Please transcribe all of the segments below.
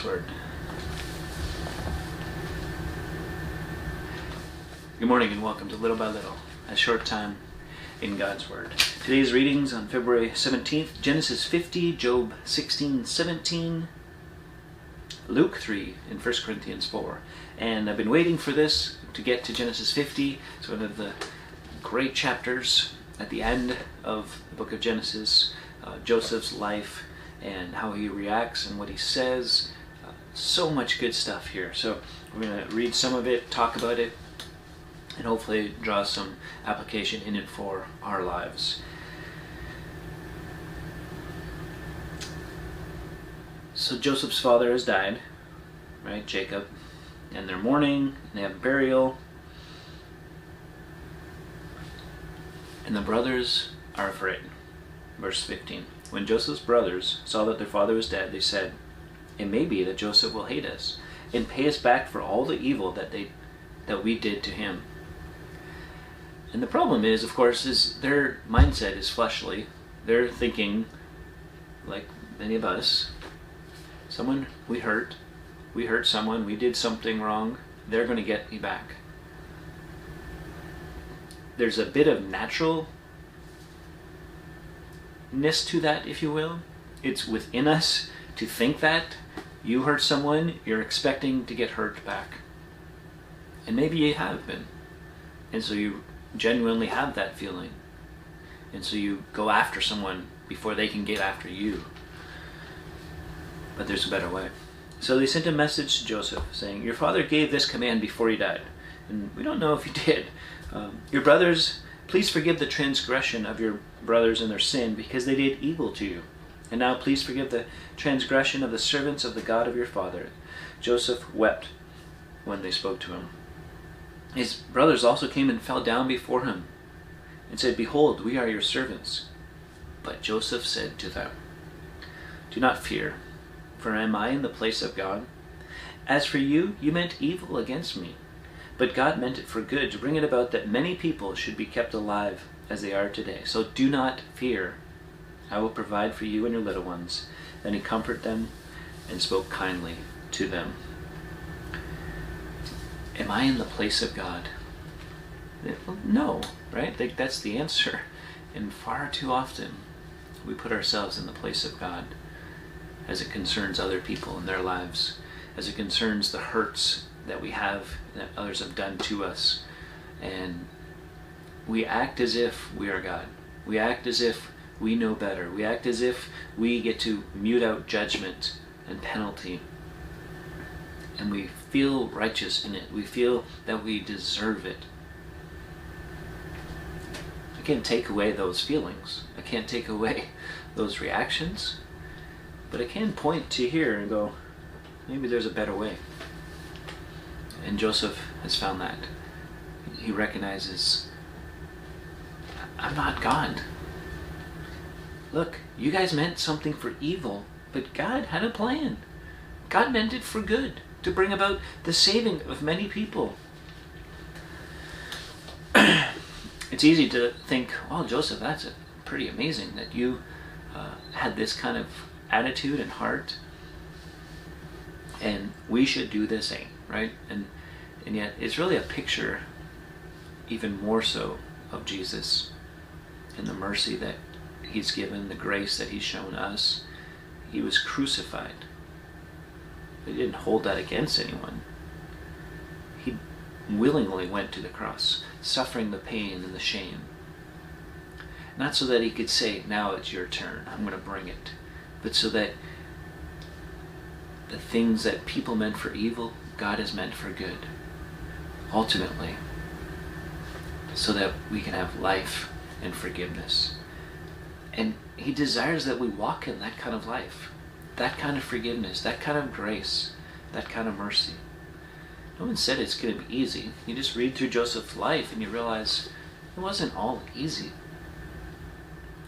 Word. Good morning and welcome to Little by Little, a short time in God's Word. Today's readings on February 17th, Genesis 50, Job 16:17, Luke 3, and 1 Corinthians 4. And I've been waiting for this to get to Genesis 50. It's one of the great chapters at the end of the book of Genesis, Joseph's life and how he reacts and what he says. So much good stuff here. So we're going to read some of it, talk about it, and hopefully draw some application in it for our lives. So Joseph's father has died, right? Jacob. And they're mourning, and they have burial. And the brothers are afraid. Verse 15. When Joseph's brothers saw that their father was dead, they said, "It may be that Joseph will hate us and pay us back for all the evil that we did to him." And the problem is, of course, is their mindset is fleshly. They're thinking, like many of us, someone we hurt someone, we did something wrong, they're going to get me back. There's a bit of naturalness to that, if you will. It's within us to think that. You hurt someone, you're expecting to get hurt back. And maybe you have been. And so you genuinely have that feeling. And so you go after someone before they can get after you. But there's a better way. So they sent a message to Joseph saying, "Your father gave this command before he died." And we don't know if he did. "Your brothers, please forgive the transgression of your brothers and their sin, because they did evil to you. And now please forgive the transgression of the servants of the God of your father." Joseph wept when they spoke to him. His brothers also came and fell down before him and said, "Behold, we are your servants." But Joseph said to them, "Do not fear, for am I in the place of God? As for you, you meant evil against me, but God meant it for good, to bring it about that many people should be kept alive as they are today. So do not fear. I will provide for you and your little ones." Then he comforted them and spoke kindly to them. Am I in the place of God? No, right? That's the answer. And far too often, we put ourselves in the place of God as it concerns other people in their lives, as it concerns the hurts that we have, that others have done to us. And we act as if we are God. We act as if we know better. We act as if we get to mute out judgment and penalty. And we feel righteous in it. We feel that we deserve it. I can't take away those feelings. I can't take away those reactions. But I can point to here and go, maybe there's a better way. And Joseph has found that. He recognizes, I'm not God. Look, you guys meant something for evil, but God had a plan. God meant it for good, to bring about the saving of many people. It's easy to think, well, Joseph, that's pretty amazing that you had this kind of attitude and heart, and we should do the same, right? And yet it's really a picture, even more so, of Jesus and the mercy that he's given, the grace that he's shown us. He was crucified. He didn't hold that against anyone. He willingly went to the cross, suffering the pain and the shame. Not so that he could say, now it's your turn, I'm going to bring it. But so that the things that people meant for evil, God has meant for good. Ultimately. So that we can have life and forgiveness. And he desires that we walk in that kind of life, that kind of forgiveness, that kind of grace, that kind of mercy. No one said it's going to be easy. You just read through Joseph's life and you realize it wasn't all easy.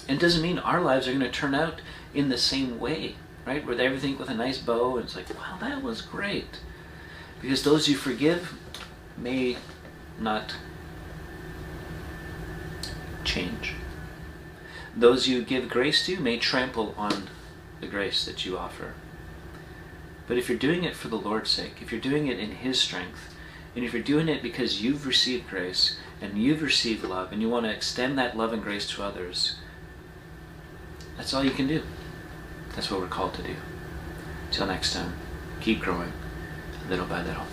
And it doesn't mean our lives are going to turn out in the same way, right? With everything with a nice bow, and it's like, wow, that was great. Because those you forgive may not change. Those you give grace to may trample on the grace that you offer. But if you're doing it for the Lord's sake, if you're doing it in His strength, and if you're doing it because you've received grace and you've received love and you want to extend that love and grace to others, that's all you can do. That's what we're called to do. Till next time, keep growing little by little.